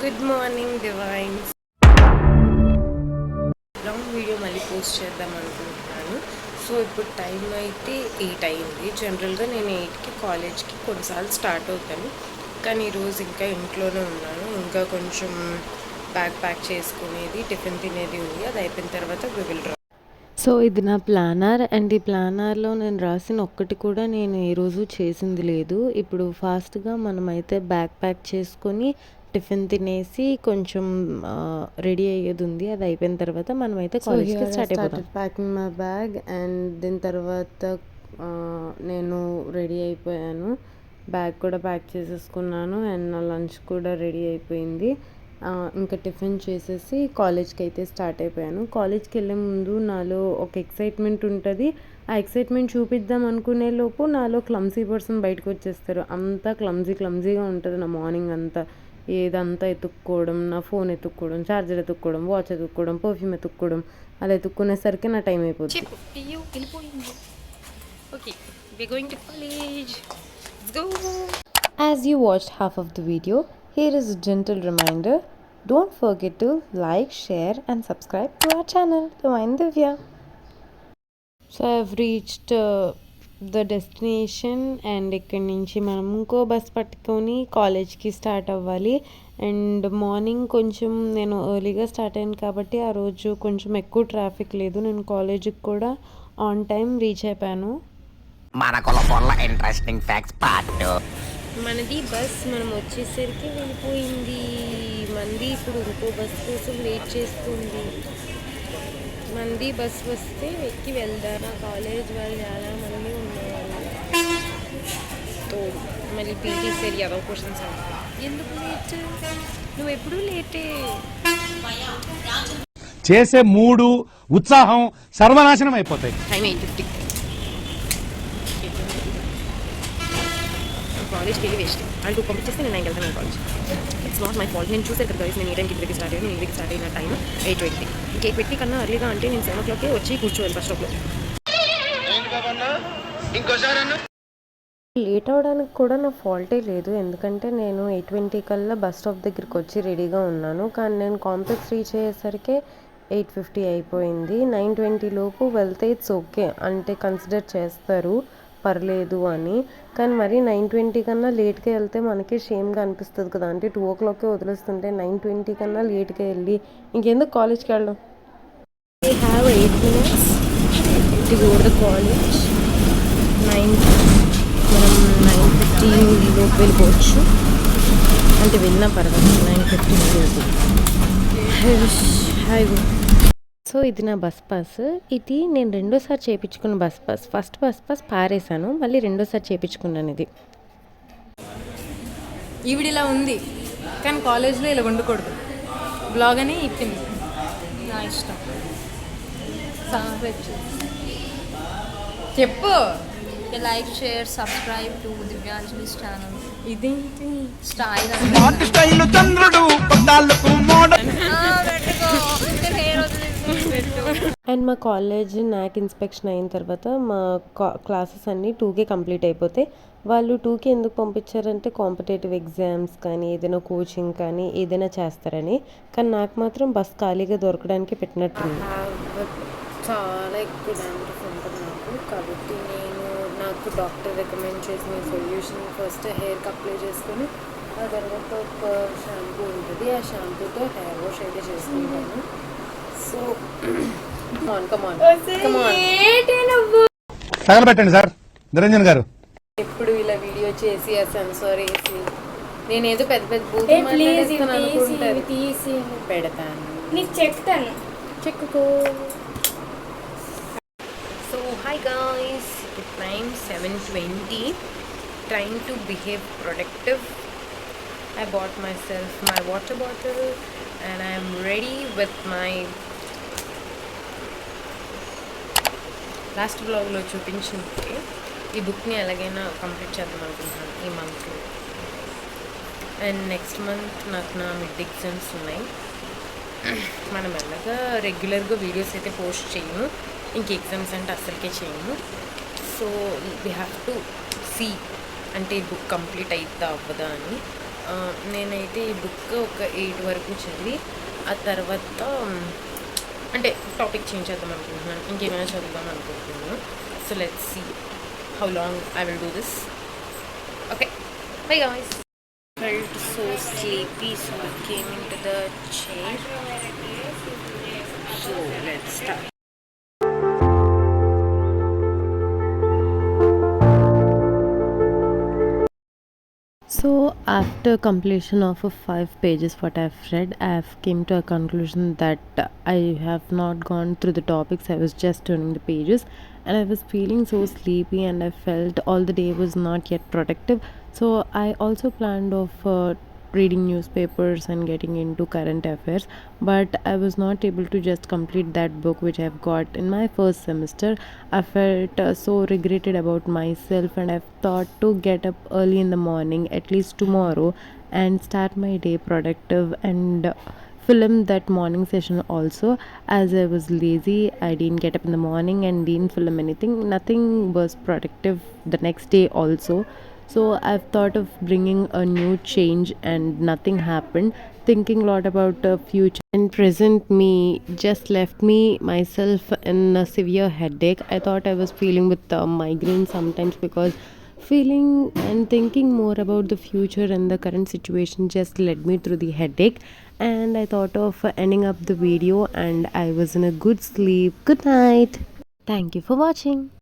Good morning divines. Long video మళ్ళీ post చేద్దాం అనుకుంటున్నాను. సో ఇప్పుడు టైం అయితే 8 అయింది. జనరల్గా నేను 8కి కాలేజ్కి కొన్నిసార్లు స్టార్ట్ అవుతాను, కానీ ఈరోజు ఇంకా ఇంట్లోనే ఉన్నాను. ఇంకా కొంచెం బ్యాగ్ ప్యాక్ చేసుకునేది, టిఫిన్ తినేది ఉంది. అది అయిపోయిన తర్వాత వి విల్ డ్రా. సో ఇది నా ప్లానర్ అండ్ ఈ ప్లానర్లో నేను రాసిన ఒక్కటి కూడా నేను ఏ రోజు చేసింది లేదు. ఇప్పుడు ఫాస్ట్గా మనమైతే బ్యాగ్ ప్యాక్ చేసుకొని టిఫిన్ తినేసి కొంచెం రెడీ అయ్యేది ఉంది. అది అయిపోయిన తర్వాత మనమైతే కాలేజ్కి స్టార్ట్ అయిపోతాం. ప్యాకింగ్ మై బ్యాగ్ అండ్ దీని తర్వాత నేను రెడీ అయిపోయాను. బ్యాగ్ కూడా ప్యాక్ చేసేసుకున్నాను అండ్ నా లంచ్ కూడా రెడీ అయిపోయింది. ఇంకా టిఫిన్ చేసేసి కాలేజ్కి అయితే స్టార్ట్ అయిపోయాను. కాలేజ్కి వెళ్ళే ముందు నాలో ఒక ఎక్సైట్మెంట్ ఉంటుంది. ఆ ఎక్సైట్మెంట్ చూపిద్దాం అనుకునే లోపు నాలో క్లమ్జీ పర్సన్ బయటకు వచ్చేస్తారు. అంతా క్లమ్జీగా ఉంటుంది నా మార్నింగ్ అంతా. ఏదంతా ఎత్తుక్కోవడం, నా ఫోన్ ఎత్తుక్కోవడం, ఛార్జర్ ఎత్తుక్కోవడం, వాచ్ ఎత్తుక్కోవడం, పర్ఫ్యూమ్ ఎత్తుక్కోవడం, అలా ఎత్తుక్కునేసరికి నా టైం అయిపోతుంది. As you watched half of the video, here is a gentle reminder. Don't forget to like, share and subscribe to our channel, Divine Divya. So I've reached the destination and ఇక్కడ నుంచి మనం ఇంకో bus పట్టుకొని కాలేజ్కి start అవ్వాలి. And morning కొంచెం నేను ఎర్లీగా స్టార్ట్ అయ్యాను కాబట్టి ఆ రోజు కొంచెం ఎక్కువ ట్రాఫిక్ లేదు. నేను కాలేజ్కి కూడా ఆన్ టైం రీచ్ అయిపోయాను. Interesting facts part. మనది బస్ మనం వచ్చేసరికి వెళ్ళిపోయింది. మంది ఇప్పుడు ఇంకో బస్ కోసం వెయిట్ చేస్తుంది. మంది బస్ వస్తే ఎక్కి వెళ్దాం. నా కాలేజ్ వాళ్ళు చాలా మంది ఉన్నారు. తోడు మళ్ళీ పీటీ సరి అదొక క్వశ్చన్స్ ఎందుకు లేట్? నువ్వు ఎప్పుడు లేటే. చేసే మూడు ఉత్సాహం సర్వనాశనం అయిపోతాయి. టైం 8:50. కాలేజ్కి వెళ్ళి వేస్ట్. వాళ్ళు 2 పంపించేస్తే నేను 9 వెళ్తాను college. It's not my fault. నేను చూసాను కదా గైస్, నేను ఏ టైంకి ఇంటికి స్టార్ట్ అయ్యాను. నేను ఇంటికి స్టార్ట్ అయిన టైం 8:20. ఇంక 8:20 కన్నా అర్లీగా అంటే నేను 7 o'clock వచ్చి కూర్చోవాలి బస్ స్టాప్లో. లేట్ అవ్వడానికి కూడా నా ఫాల్టే లేదు, ఎందుకంటే నేను 8:20 కల్లా బస్ స్టాప్ దగ్గరికి వచ్చి రెడీగా ఉన్నాను. కానీ నేను కాంప్లెక్స్ రీచ్ అయ్యేసరికి 8:50 అయిపోయింది. 9:20 లోపు వెళ్తే ఇట్స్ ఓకే అంటే కన్సిడర్ చేస్తారు, పర్లేదు అని. కానీ మరి 9:20 కన్నా లేట్గా వెళ్తే మనకి షేమ్గా అనిపిస్తుంది కదా. అంటే 2 o'clock వదిలేస్తుంటే 9:20 కన్నా లేట్గా వెళ్ళి ఇంకెందుకు కాలేజ్కి వెళ్ళడం. We have 8 minutes to go to the college. 9 మనం 9:15 లోపు వెళ్ళిపోవచ్చు. అంటే వెళ్ళినా పర్వాలేదు 9:15 లోపు. సో ఇది నా బస్ పాస్. ఇది నేను రెండోసారి చేయించుకున్న bus pass. First bus pass పారేశాను, మళ్ళీ రెండోసారి చేయించుకున్నాను. ఇది ఈవిడ ఇలా ఉంది కానీ కాలేజ్లో ఇలా ఉండకూడదు. బ్లాగ్ అని ఇప్పింది, నా ఇష్టం. చెప్పు. Like, share, subscribe to Divyanjali channel. ఇదేంటి స్టైల్ అండ్ మా కాలేజ్ నాక్ ఇన్స్పెక్షన్ అయిన తర్వాత మా క్లాసెస్ అన్నీ 2కే కంప్లీట్ అయిపోతాయి. వాళ్ళు 2కి ఎందుకు పంపించారంటే కాంపిటేటివ్ ఎగ్జామ్స్ కానీ ఏదైనా కోచింగ్ కానీ ఏదైనా చేస్తారని. కానీ నాకు మాత్రం బస్ ఖాళీగా దొరకడానికి పెట్టినట్టుంది. చాలా ఎక్కువ డాండ్రఫ్ ఉంటుంది నాకు, కాబట్టి నాకు డాక్టర్ రికమెండ్ చేసిన సొల్యూషన్ ఫస్ట్ హెయిర్కి అప్లై చేసుకొని ఆ తర్వాత ఒక షాంపూ ఉంటుంది, ఆ షాంపూతో హెయిర్ వాష్ అయితే చేసుకుంటాను. సో తగలబెట్టండి సార్ నిరంజన్ గారు. ఎప్పుడు ఇలా వీడియో చేసి ఆ సెన్సార్ వేసి నేనేదో పెద్ద పెద్ద బూతులు అనుకుంటారు. తీసి పెడతాను, నీకు చెప్తాను, చెక్కుకో. So hi guys, time 7:20. Trying to behave productive. I bought myself my water bottle and I am ready with my last బ్లాగ్లో చూపించింది. ఈ బుక్ని ఎలాగైనా కంప్లీట్ చేద్దాం అనుకుంటున్నాను ఈ మంత్లో. అండ్ నెక్స్ట్ మంత్ నాకు నా మిడ్ ఎగ్జామ్స్ ఉన్నాయి. మనం ఎలాగా రెగ్యులర్గా వీడియోస్ అయితే పోస్ట్ చేయము, ఇంక ఎగ్జామ్స్ అంటే అస్సలకే చేయము. So we have to see అంటే ఈ బుక్ కంప్లీట్ అవుతుందా అవ్వదా అని. నేనైతే ఈ బుక్ ఒక 8 వరకు చదివి ఆ తర్వాత అంటే టాపిక్ చేంజ్ చేద్దాం అనుకుంటున్నాను, ఇంకేమైనా చదువుదాం అనుకుంటున్నాను. So let's see how long I will do this. Okay, bye guys. Felt so sleepy, so I came into the chair. So let's start. So after completion of 5 pages what I've read, I have came to a conclusion that I have not gone through the topics. I was just turning the pages and I was feeling so sleepy and I felt all the day was not yet productive. So I also planned of reading newspapers and getting into current affairs, but I was not able to just complete that book which I've got in my first semester. I felt so regretted about myself and I've thought to get up early in the morning at least tomorrow and start my day productive and film that morning session also. As I was lazy, I didn't get up in the morning and didn't film anything. Nothing was productive the next day also. So I've thought of bringing a new change and nothing happened. Thinking a lot about the future and present me just left me myself in a severe headache. I thought I was feeling with migraine sometimes because feeling and thinking more about the future and the current situation just led me through the headache, and I thought of ending up the video and I was in a good sleep. Good night. Thank you for watching.